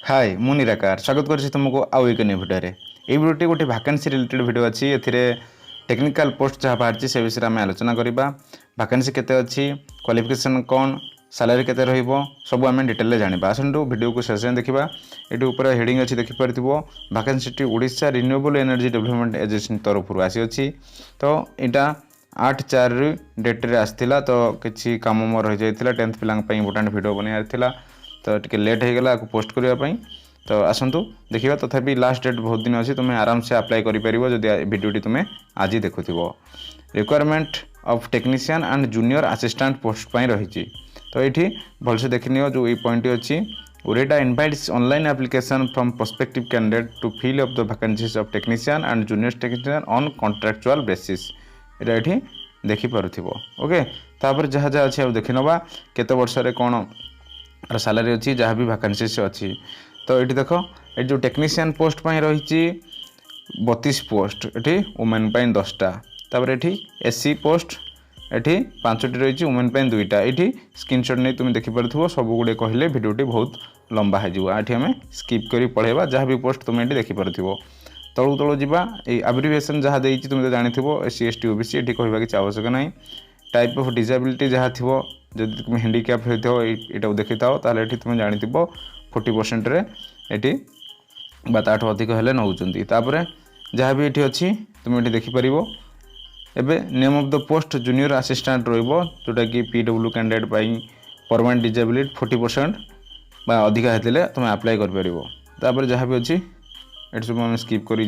हाय मु निराकार स्वागत कर तुमको आउ एक न्यू भिडियो ये भिडियो गोटे वैकेंसी रिलेटेड भिडियो अच्छी टेक्निकल पोस्ट जहाँ बाहर से विषय में आलोचना करवा वैकेंसी केते अच्छी क्वालिफिकेशन कौन सैलरी केते रहिबो सब आम डिटेल जाना आसतु वीडियो को शेष देखा ये ऊपर हेडिंग अच्छी देखिपार vacancy Odisha renewable energy development agency तरफ आसी अच्छी तो यहाँ 8/4 डेट रे आसला तो किसी कम मोर रही जाता 10th पिला इंपोर्टाट भिडियो बनाई तो टिके लेट हो गला पोस्ट करने तो आसतु देखा तथापि लास्ट डेट बहुत दिन अच्छी तुम्हें आराम से अप्लाई करें जदि भिडियोटी तुम्हें आज देखुव requirement of technician and junior assistant post पर रही तो ये भलसे देखनी जो ये पॉइंट अच्छी उरेटा invites online application from prospective candidate to fill up the vacancies of technician and junior technician on contractual basis ये देखिपुर ओके तापर जहाँ जहाँ अच्छी देखी नवा केते वर्ष कौन सैलरी अच्छी जहाँ भी वैकेंसी अच्छी तो ये देख ये जो टेक्नीशियन पोस्ट पर रही 32 पोस्ट ये वुमेन 10टा तापर ये एससी पोस्ट ये 5टी रही वुमेन 2टा ये स्क्रीनशॉट नहीं तुम देखिपार सब गुड़े कहले भिडियोटी बहुत लंबा हो आम स्किप कर पढ़ेबा जहाँ भी पोस्ट तुम ये देखिपार तलू तलू जावा एब्रिविएशन जहाँ देती तुम तो जानी SC ST OBC ये कहवा किसी आवश्यक ना टाइप ऑफ डिसेबिलिटी जहाँ थी जब तुम हैंडिक्याप हो ये देखी था ये तुम जानी 40% रे ये ताठ अधिक हेल्ले नौकर जहाँ भी ये अच्छी तुम ये देखिपर एवं name of the post junior assistant रोटा कि PW कैंडिडेट परमानेंट डिसेबिलिटी 40% अधिका होते तुम अप्लाई कर जहाँ भी अच्छी ये सब आम स्किप कर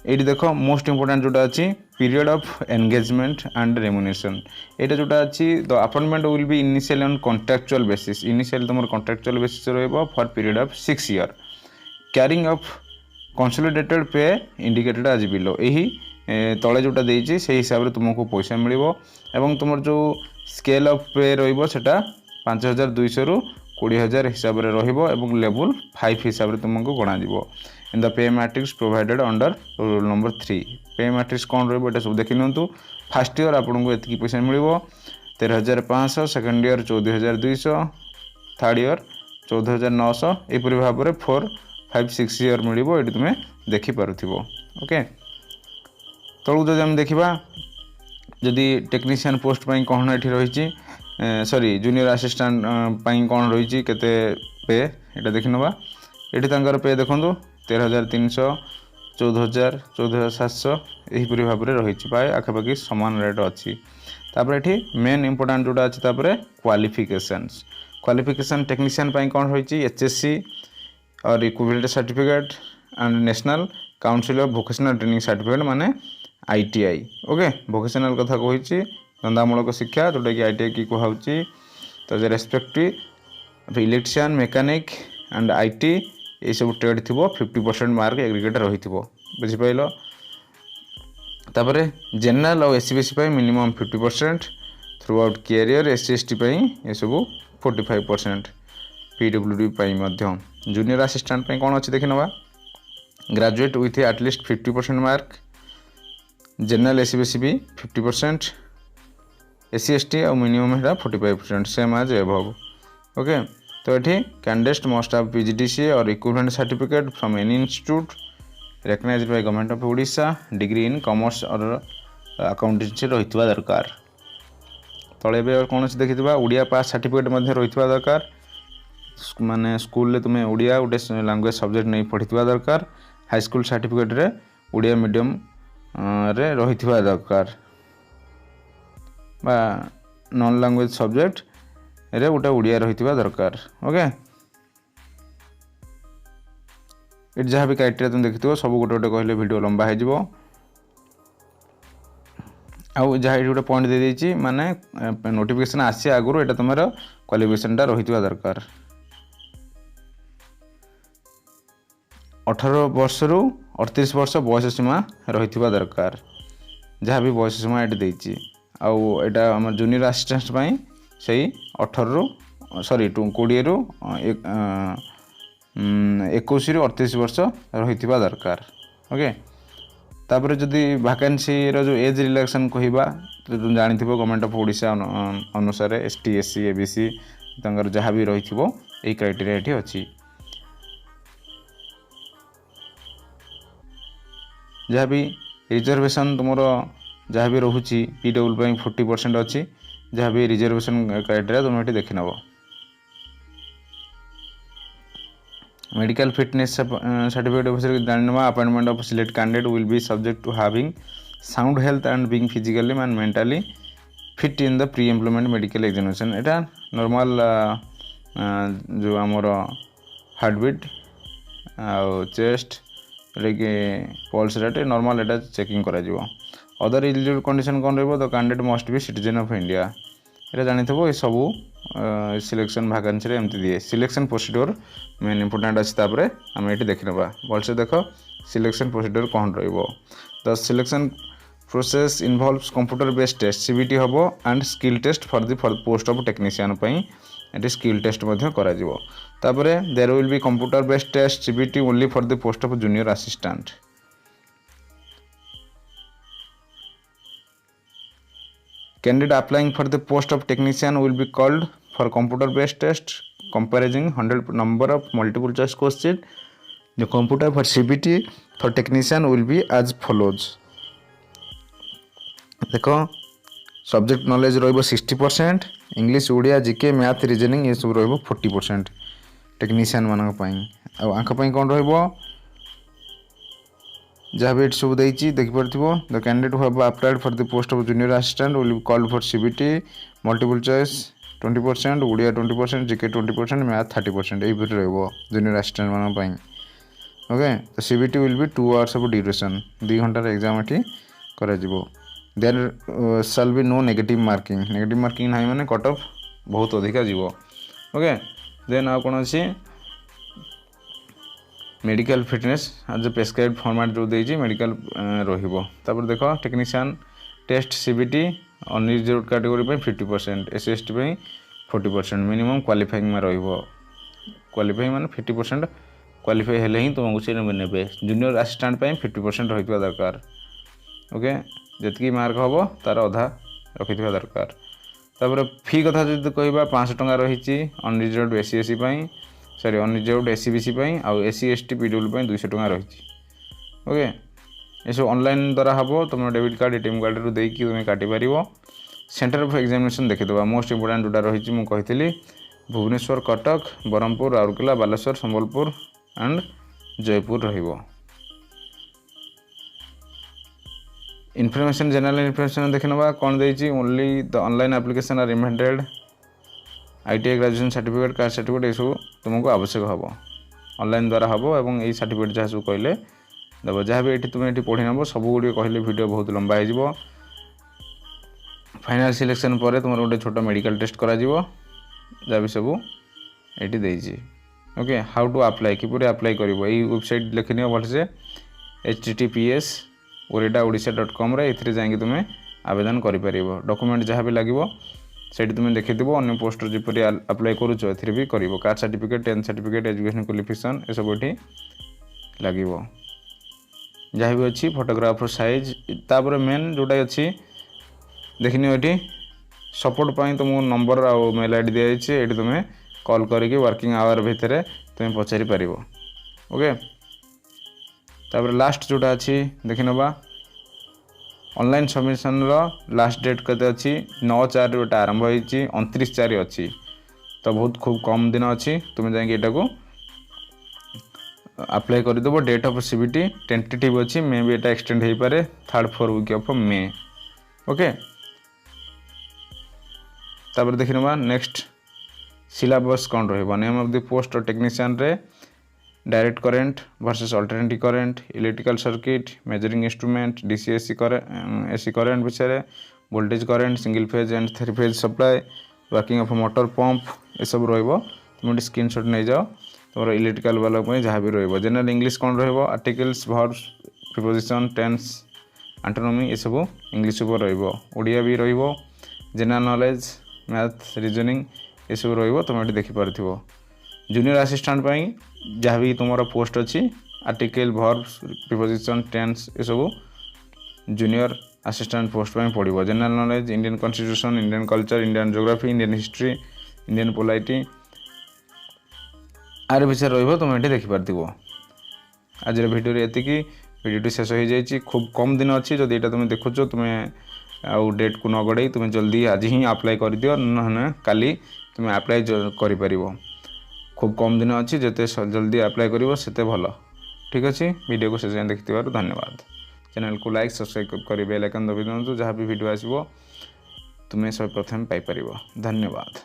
ये देख मोस्ट इंपोर्टेंट जोटा अच्छी period of engagement and remuneration यहाँ जोटा अच्छी the appointment will be initial on contractual basis initial तुम कॉन्ट्रैक्चुअल बेसिस रहिबो for period of 6 year carrying of consolidated पे इंडिकेटेड एज बिलो यही तले जोटा देइछि से हिसाब रे तुमको पैसा मिलिबो एवं तुम जो स्केल ऑफ पे रहिबो सेटा 5200 रु 20000 हिसाब रे रहिबो एवं लेवल 5 हिसाब रे तुमको गणा दिबो in the pay matrix provided under rule number 3 पे मैट्रिक्स कौन रही सब देखी नियंतु फर्स्ट ईयर आपको ये पैसा मिल 13500 सेकेंड ईयर 14200 थर्ड ईयर 14900 यहपरी भाव में 4, 5, 6 ईयर मिल ये तुम्हें देखिपार ओके तलू जब आम देखा जदि टेक्नीशियन पोस्ट पर कौन ये रही सॉरी जूनियर असिस्टेंट कौन रही केते पे ये देखी नवा ये पे देखो 13300 14000 14700 यहीपरी भाव में रही प्राय आखापाखि सामान रेट अच्छी ये मेन इंपोर्टाट जोटा अच्छी क्वालिफिकेशन टेक्नीशियन कौन रही HSC और equivalent certificate and national council of vocational training certificate माने ITI ओके वोकेशनल कथा कही धंदामूलक शिक्षा जोटा कि ITI की कहुच्छी तो respective electrician mechanic and IT ये सब ट्रेड थी 50% मार्क एग्रीगेट रही बुझिपाल जनरल और SC BC minimum 50% throughout career SC ST ये सब 45% PWD जूनियर असिस्टेंट कौन अच्छी देखी नवा graduate with at least 50% mark general SC BC 50% SC ST और मिनिमम है 45% सेम एज एबव ओके तो ये कैंडिडेट मस्ट हैव PGDCA और equivalent certificate from any institute recognised by government of Odisha degree in commerce और अकाउंटेंसी रही दरकार तले कौन से देखी ओडिया पास सर्टिफिकेट रही दरकार माने स्कूल तुम्हें ओडिया गोटे लैंग्वेज सब्जेक्ट नहीं पढ़ी दरकार हाई स्कूल सर्टिफिकेट रे ओडिया मीडियम रे रही दरकार बा नॉन लैंग्वेज सब्जेक्ट रे गोटे ओडिया रही दरकार ओके ये जहाँ भी क्राइटेरिया तुम देखी सब गोटे गोटे कहले वीडियो लंबा हो आउ जहाँ ये गोटे पॉइंट दे देछि माने नोटिफिकेशन आसी आगुरी यहाँ तुम क्वालिफिकेशनटा रही दरकार 18 वर्ष रु 38 वर्ष बयस सीमा रही दरकार जहाँ भी बयस सीमा ये देछि आउ एटा हम जूनियर असिस्टेंट से 18 रु 20 रु 21 रु 38 वर्ष रही दरकार ओके तापर जदि वैकेंसी जो एज रिलैक्सेशन कहवा तो तुम जानी गवर्नमेंट ऑफ ओडिशा अनुसार ST SC ABC जहाँ भी रही क्राइटेरिया ये अच्छी जहाँ भी रिजर्वेशन तुम जहाँ भी रोचे PW 40% अच्छी जहाँ भी रिजर्वेशन क्राइटेरिया तुम ये देखी नब। मेडिकल फिटनेस सर्टिफिकेट विषय जानवा appointment of select candidate will be subject to having sound health and being physically and mentally fit in the pre employment medical examination. एटा नॉर्मल जो आमर हार्टबीट आउ चेस्ट कि पल्स रेट नॉर्मल एटा checking करा जिवो। अदर एलिजिबल कंडीशन कौन रहिबो the candidate must be citizen of India. ये जानिथबो ये सबू सिलेक्शन वैकेंसी रे एमती दिए। सिलेक्शन प्रोसीड्योर मेन इंपोर्टेंट अच्छी तापर आम ये देखी नवा भलसे देख सिलेक्शन प्रोसीड्योर कौन रहिबो। The selection process involves computer based test CBT हबो and skill test for the post of technician पई एटी स्किल टेस्ट मध्य करा जिवो। तापरे there will be computer based test CBT only for the post of junior assistant. Candidate applying for the post of technician will be called for computer based test comprising 100 number of multiple choice question. The computer for CBT for technician will be as follows. देखो subject knowledge रहिबो 60%, English Odia GK math reasoning ये सब रहिबो 40% technician मानक पई। आ आंख पई कोन रहिबो जहाँ भी सब देखी पार्थ्व। The candidate who have applied for the post of junior assistant will be called for CBT multiple choice 20%, Odia 20%, GK 20%, math 30% यही भर रहिबो जूनियर असिस्टेंट मान पई। ओके तो CBT will be 2 hours of duration 2 घंटार एग्जाम एठी करा जिवो। There shall be no negative marking नाही माने कट ऑफ बहुत अधिका जीवो। ओके देन आ कोन अछि मेडिकल फिटनेस आज प्रेस्क्राइब फॉर्मेट जो देजी मेडिकल रहिबो। तापर देखो technician test CBT unreserve category पे 50%, SC/ST पे 40%, मिनिमम क्वालिफाइंग में रहिबो। क्वालिफाइंग माने 50% क्वालिफाई हेले ही तुमको से नेबे। जूनियर असिस्टेंट पे 50% रहितवा दरकार। ओके जतकी मार्क हबो तार आधा रखितवा दरकार। तापर फी कथा जदि कहबा 500 टंका रहिची अनरिजर्व SC/ST पे सॉरी अनरिजर्व SC/BC आउ SC/ST PW 200 टंका रही। ओके ये सब ऑनलाइन द्वारा हम तुम डेबिट कार्ड ATM कार्ड रू देकी तुम काटि पार। सेंटर ऑफ एग्जामिनेशन देखिदेवा मोस्ट इंपोर्टेंट जोटा रही मुझे कही भुवनेश्वर, कटक, ब्रह्मपुर, राउरकेला, बालेश्वर, संबलपुर एंड जयपुर रहिबो। इनफॉरमेशन जनरल इनफॉरमेशन देखि नबा कोन देछि only the online application are recommended ITI graduation certificate caste certificate ये सब तुमको आवश्यक हम ऑनलाइन द्वारा हम और यही सर्टिफिकेट जहाँ सब कहले देव जहाँ भी तुम ये पढ़ी नब सब गुड़े कहले वीडियो बहुत लंबा हो। फाइनल सिलेक्शन पर तुम गोटे छोट मेडिकल टेस्ट करा जहाँ भी सब ये। ओके हाउ टू अप्लाई किपर अप्लाई कर वेबसाइट लिखनी भलसे https://orida-odisha.com ये जाकि तुम आवेदन कर डॉक्यूमेंट जहाँ भी लगे सेठी तुम देखिथिबो अन्य पोस्ट जिपरि अप्लाई करूछ एथिरे भी करिवो। Caste certificate, 10th certificate, education qualification ए सब एठी लागिवो जहाँ भी अच्छी फोटोग्राफर साइज। तापर मेन जोटा अच्छी देखनी एठी सपोर्ट पाई तुमको नंबर आ मेल ID दिया जाइए। ये तुम कॉल करके वर्किंग आवर भितर तुम पचारि पारिबो। ओके तापर लास्ट जोटा अच्छी देखि नबा ऑनलाइन सबमिशन लास्ट डेट केते अच्छी 9/4 गोटे आरंभ होती 29/4 अच्छी तो बहुत खूब कम दिन अच्छी तुम जाकि एटा अप्लाई करदेव। डेट ऑफ CBT टेंटेटिव अच्छी मे भी एटा एक्सटेंड हो पारे 3rd-4th week of May. Okay तापर देखि नबा नेक्स्ट सिलेबस कौन रहिबो। Name of the post technician रे direct current versus alternative current, electrical circuit, measuring instrument, DC AC current विषय, voltage current, single phase and 3 phase supply, working of motor pump ये सब रहिबो। तुम स्क्रीनशॉट नहीं जाओ तुम इलेक्ट्रिकल वाला जहाँ भी रहिबो। जनरल इंग्लिश कौन रहिबो आर्टिकल्स, वर्ब्स, प्रीपोजिशन, टेंस, एंटोनॉमी ये सब इंग्लिश ऊपर रहिबो। ओडिया भी रहिबो। जनरल नॉलेज, मैथ, रीजनिंग ये सब रहिबो तुम ये देखि पारथिबो। जूनियर असिस्टेंट पाई जहाँ भी तुम पोस्ट अच्छी आर्टिकल, वर्ब्स, प्रीपोजिशन, टेंस ये सब जूनियर असिस्टेंट पोस्ट पर पड़ो। General knowledge, Indian constitution, Indian culture, Indian geography, Indian history, Indian polity आर विषय रुम ये देखिपार। आज भिडियो एति भिडियोटी शेष हो जाइए। खूब कम दिन अच्छी जदि यहाँ तुम देखुच तुम्हें आउ डेट को न गड़े तुम जल्दी आज ही अप्लाई कर दियो ना काली तुम अप्लाई कर। खूब कम दिन अच्छी जिते जल्दी अप्लाई करिवो सेते भल। ठीक अच्छे वीडियो को शेष जाए देखि धन्यवाद। चैनल को लाइक सब्सक्राइब कर बेल आइकन दबी दिखाँ जहाँ भी वीडियो आसो तुम्हें सब प्रथम पाइपर। धन्यवाद।